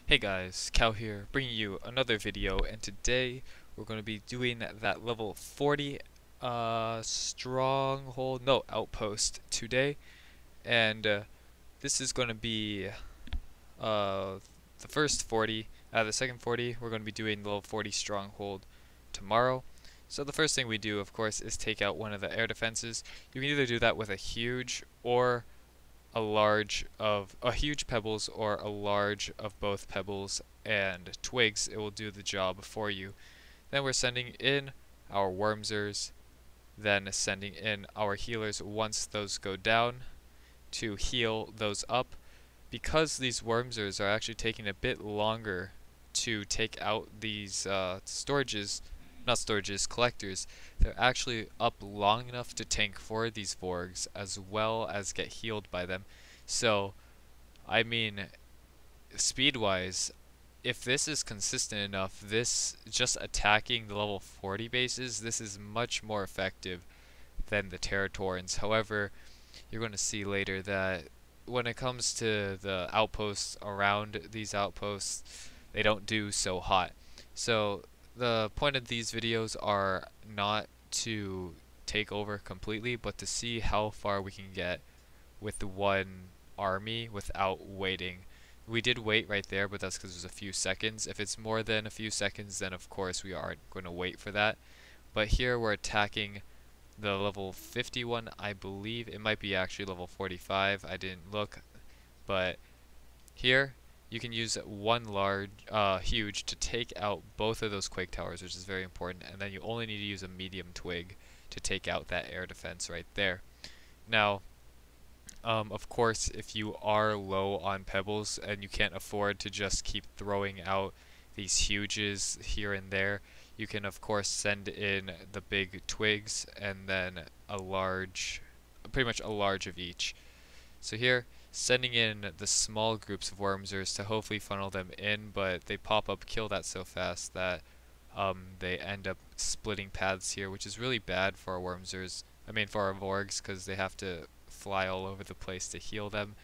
Hey guys, Cal here, bringing you another video, and today we're going to be doing that level 40 stronghold, no, outpost today, and this is going to be uh, the first 40. The second 40, we're going to be doing level 40 stronghold tomorrow. So the first thing we do, of course, is take out one of the air defenses. You can either do that with a huge or a huge pebbles or a large of both pebbles and twigs. It will do the job for you. Then we're sending in our wormsers, then sending in our healers once those go down to heal those up. Because these wormsers are actually taking a bit longer to take out these collectors, they're actually up long enough to tank for these Vorgs as well as get healed by them. So, I mean, speed-wise, if this is consistent enough, this just attacking the level 40 bases, this is much more effective than the Territorans. However, you're going to see later that when it comes to the outposts around these outposts, they don't do so hot. So the point of these videos are not to take over completely, but to see how far we can get with one army without waiting. We did wait right there, but that's because it was a few seconds. If it's more than a few seconds, then of course we aren't going to wait for that. But here we're attacking the level 51, I believe. It might be actually level 45. I didn't look. But here you can use one huge to take out both of those quake towers, which is very important. And then you only need to use a medium twig to take out that air defense right there. Now, of course, if you are low on pebbles and you can't afford to just keep throwing out these huges here and there, you can of course send in the big twigs and then pretty much a large of each. So here, sending in the small groups of wormsers to hopefully funnel them in, but they pop up kill that so fast that they end up splitting paths here, which is really bad for our wormsers. I mean for our Vorgs, because they have to fly all over the place to heal them,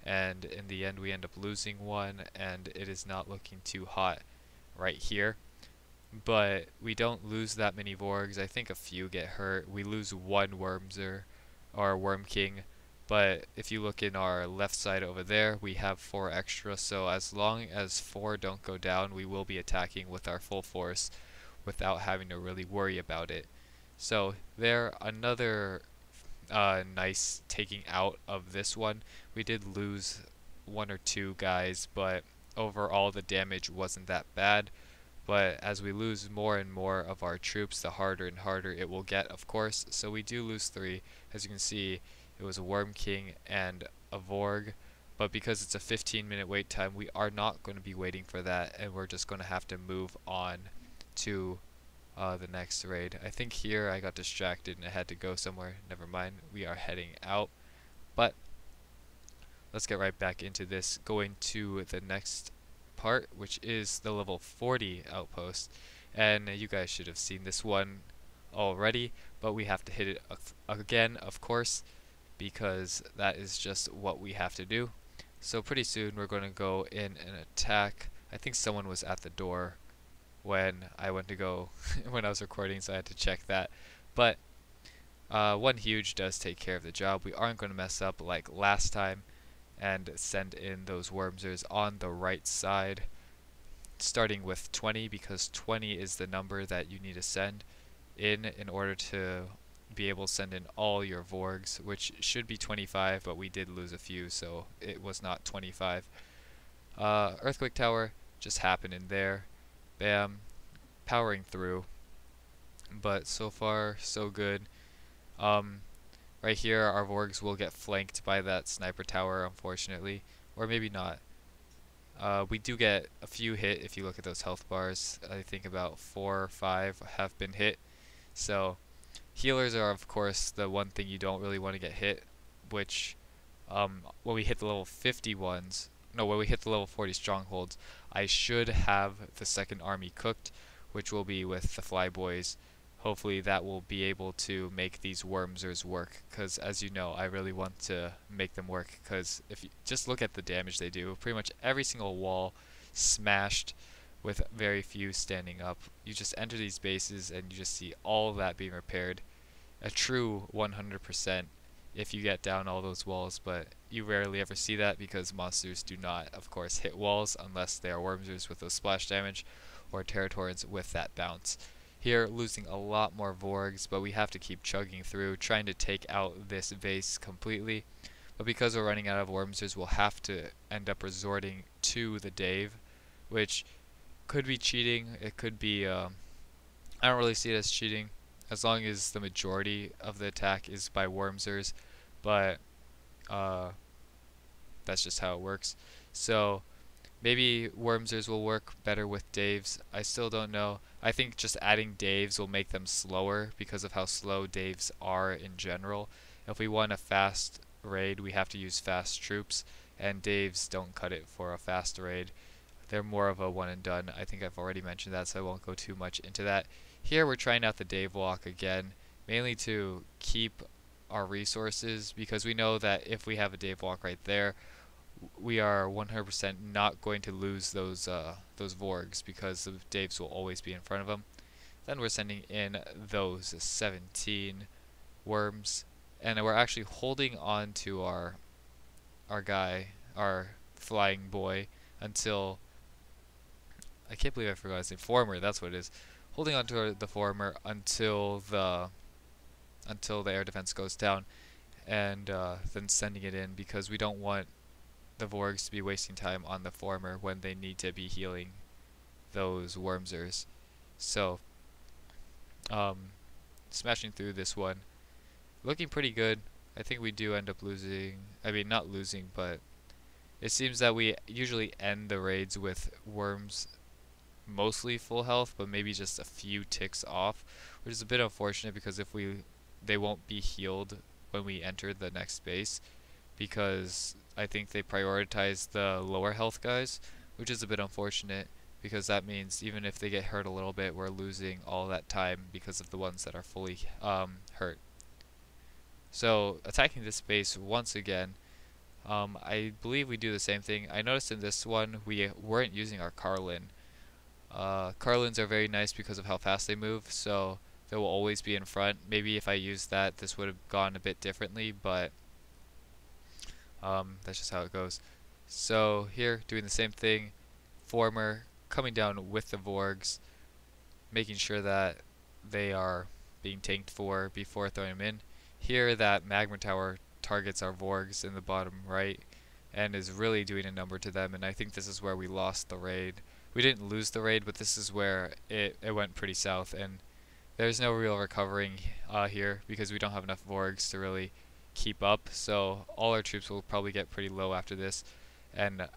and in the end we end up losing one, and it is not looking too hot right here. But we don't lose that many Vorgs. I think a few get hurt. We lose one Wormser, or Worm King, but if you look in our left side over there, we have 4 extra, so as long as 4 don't go down, we will be attacking with our full force without having to really worry about it. So there, another nice taking out of this one. We did lose 1 or 2 guys, but overall the damage wasn't that bad. But as we lose more and more of our troops, the harder and harder it will get, of course. So we do lose 3. As you can see, it was a Worm King and a Vorg. But because it's a 15-minute wait time, we are not going to be waiting for that, and we're just going to have to move on to the next raid. I think here I got distracted and I had to go somewhere. Never mind, we are heading out. But let's get right back into this, going to the next part, which is the level 40 outpost. And you guys should have seen this one already, but we have to hit it again, of course, because that is just what we have to do. So pretty soon we're going to go in and attack. I think someone was at the door when I went to go when I was recording, so I had to check that. But one huge does take care of the job. We aren't going to mess up like last time and send in those wormsers on the right side, starting with 20, because 20 is the number that you need to send in order to be able to send in all your Vorgs, which should be 25, but we did lose a few, so it was not 25. Earthquake Tower just happened in there. Bam, powering through, but so far so good. Right here our Vorgs will get flanked by that sniper tower, unfortunately, or maybe not. We do get a few hit if you look at those health bars. I think about 4 or 5 have been hit. So healers are of course the one thing you don't really want to get hit, which when we hit the level 50 ones, no, when we hit the level 40 strongholds, I should have the second army cooked, which will be with the flyboys. Hopefully that will be able to make these wormsers work, because as you know, I really want to make them work, because if you just look at the damage they do, pretty much every single wall smashed with very few standing up. You just enter these bases and you just see all of that being repaired. A true 100% if you get down all those walls, but you rarely ever see that because monsters do not, of course, hit walls unless they are Wormsers with those splash damage or Territorians with that bounce. Here, losing a lot more Vorgs, but we have to keep chugging through, trying to take out this base completely. But because we're running out of Wormsers, we'll have to end up resorting to the Dave, which could be cheating. It could be, I don't really see it as cheating, as long as the majority of the attack is by Wormsers, but uh, that's just how it works. So maybe Wormsers will work better with Daves. I still don't know. I think just adding Daves will make them slower because of how slow Daves are in general. If we want a fast raid, we have to use fast troops, and Daves don't cut it for a fast raid. They're more of a one and done. I think I've already mentioned that, so I won't go too much into that. Here we're trying out the Dave Walk again, mainly to keep our resources, because we know that if we have a Dave Walk right there, we are 100% not going to lose those Vorgs, because the Daves will always be in front of them. Then we're sending in those 17 worms, and we're actually holding on to our guy, our flying boy, until I can't believe I forgot his name. Former, that's what it is. Holding on to the former until the air defense goes down, and then sending it in, because we don't want the Vorgs to be wasting time on the former when they need to be healing those Wormsers. So, smashing through this one, looking pretty good. I think we do end up losing. I mean, not losing, but it seems that we usually end the raids with worms mostly full health, but maybe just a few ticks off, which is a bit unfortunate, because if they won't be healed when we enter the next base, because I think they prioritize the lower health guys, which is a bit unfortunate, because that means even if they get hurt a little bit, we're losing all that time because of the ones that are fully hurt. So attacking this base once again, I believe we do the same thing. I noticed in this one we weren't using our Carlin. Carlins are very nice because of how fast they move, so they will always be in front. Maybe if I used that, this would have gone a bit differently, but that's just how it goes. So here, doing the same thing, former coming down with the Vorgs, making sure that they are being tanked for before throwing them in. Here, that magma tower targets our Vorgs in the bottom right and is really doing a number to them, and I think this is where we lost the raid. We didn't lose the raid, but this is where it went pretty south, and there's no real recovering here, because we don't have enough Vorgs to really keep up, so all our troops will probably get pretty low after this, and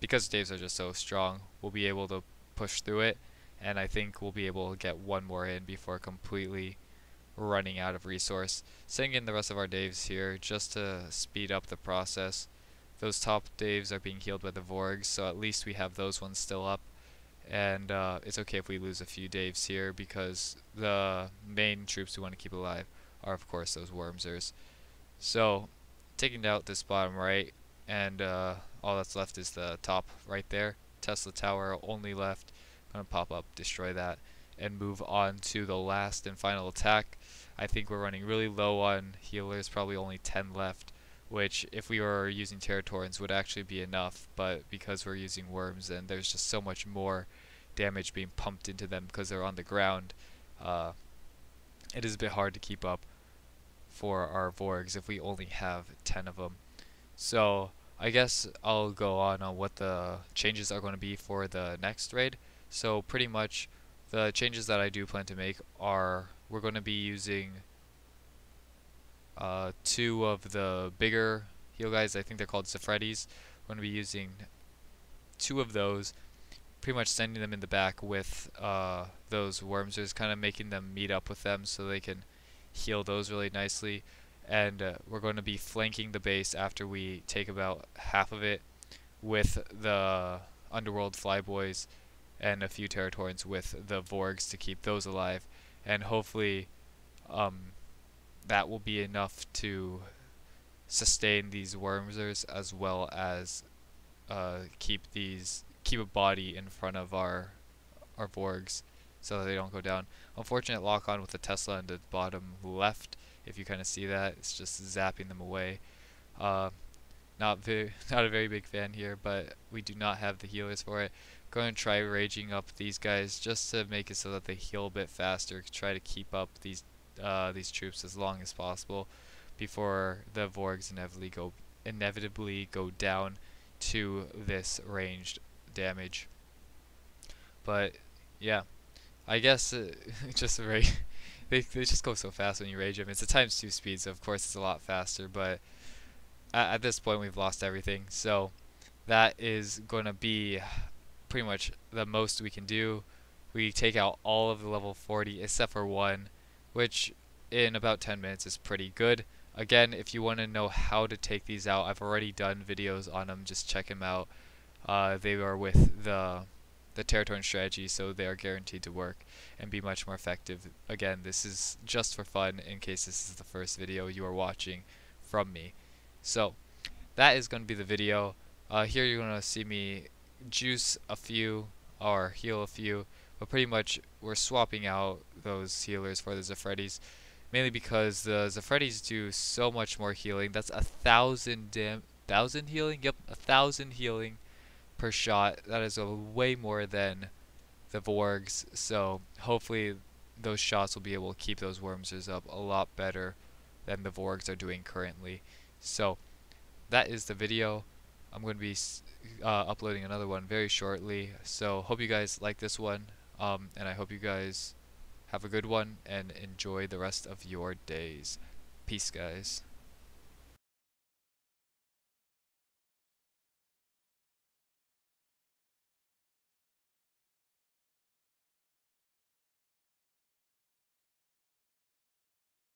because Daves are just so strong, we'll be able to push through it, and I think we'll be able to get one more in before completely running out of resource. Sending in the rest of our Daves here just to speed up the process. Those top Daves are being healed by the Vorgs, so at least we have those ones still up. And it's okay if we lose a few Daves here, because the main troops we want to keep alive are, of course, those Wormsers. So, taking out this bottom right, and all that's left is the top right there. Tesla Tower only left. Gonna pop up, destroy that, and move on to the last and final attack. I think we're running really low on healers, probably only 10 left, which if we were using Territorians would actually be enough, but because we're using worms and there's just so much more damage being pumped into them because they're on the ground, it is a bit hard to keep up for our Vorgs if we only have 10 of them. So I guess I'll go on what the changes are going to be for the next raid. So pretty much the changes that I do plan to make are, we're going to be using 2 of the bigger heal guys. I think they're called Zephrades. We're going to be using 2 of those, pretty much sending them in the back with those Wormsers, kind of making them meet up with them so they can heal those really nicely. And we're going to be flanking the base after we take about half of it with the Underworld Flyboys and a few Territorians with the Vorgs to keep those alive, and hopefully that will be enough to sustain these Wormsers, as well as keep keep a body in front of our Vorgs so that they don't go down. Unfortunate lock on with the Tesla in the bottom left. If you kind of see that, it's just zapping them away. Uh, not a very big fan here, but we do not have the healers for it. Going to try raging up these guys just to make it so that they heal a bit faster. Try to keep up these troops as long as possible before the Vorgs inevitably go down to this ranged damage. But yeah, I guess just a very they just go so fast when you rage them. It's a ×2 speed, so of course it's a lot faster. But at this point we've lost everything, so that is going to be pretty much the most we can do. We take out all of the level 40 except for one, which in about 10 minutes is pretty good. Again, if you want to know how to take these out, I've already done videos on them. Just check them out. They are with the territory strategy, so they are guaranteed to work and be much more effective. Again, this is just for fun in case this is the first video you are watching from me. So that is going to be the video. Here you're going to see me juice a few or heal a few, but pretty much we're swapping out those healers for the Zephrydis, mainly because the Zephrydis do so much more healing. That's 1,000 healing? Yep, 1,000 healing per shot. That is way more than the Vorgs, so hopefully those shots will be able to keep those Wormsers up a lot better than the Vorgs are doing currently. So that is the video. I'm going to be uploading another one very shortly, so hope you guys like this one, and I hope you guys have a good one and enjoy the rest of your days. Peace, guys.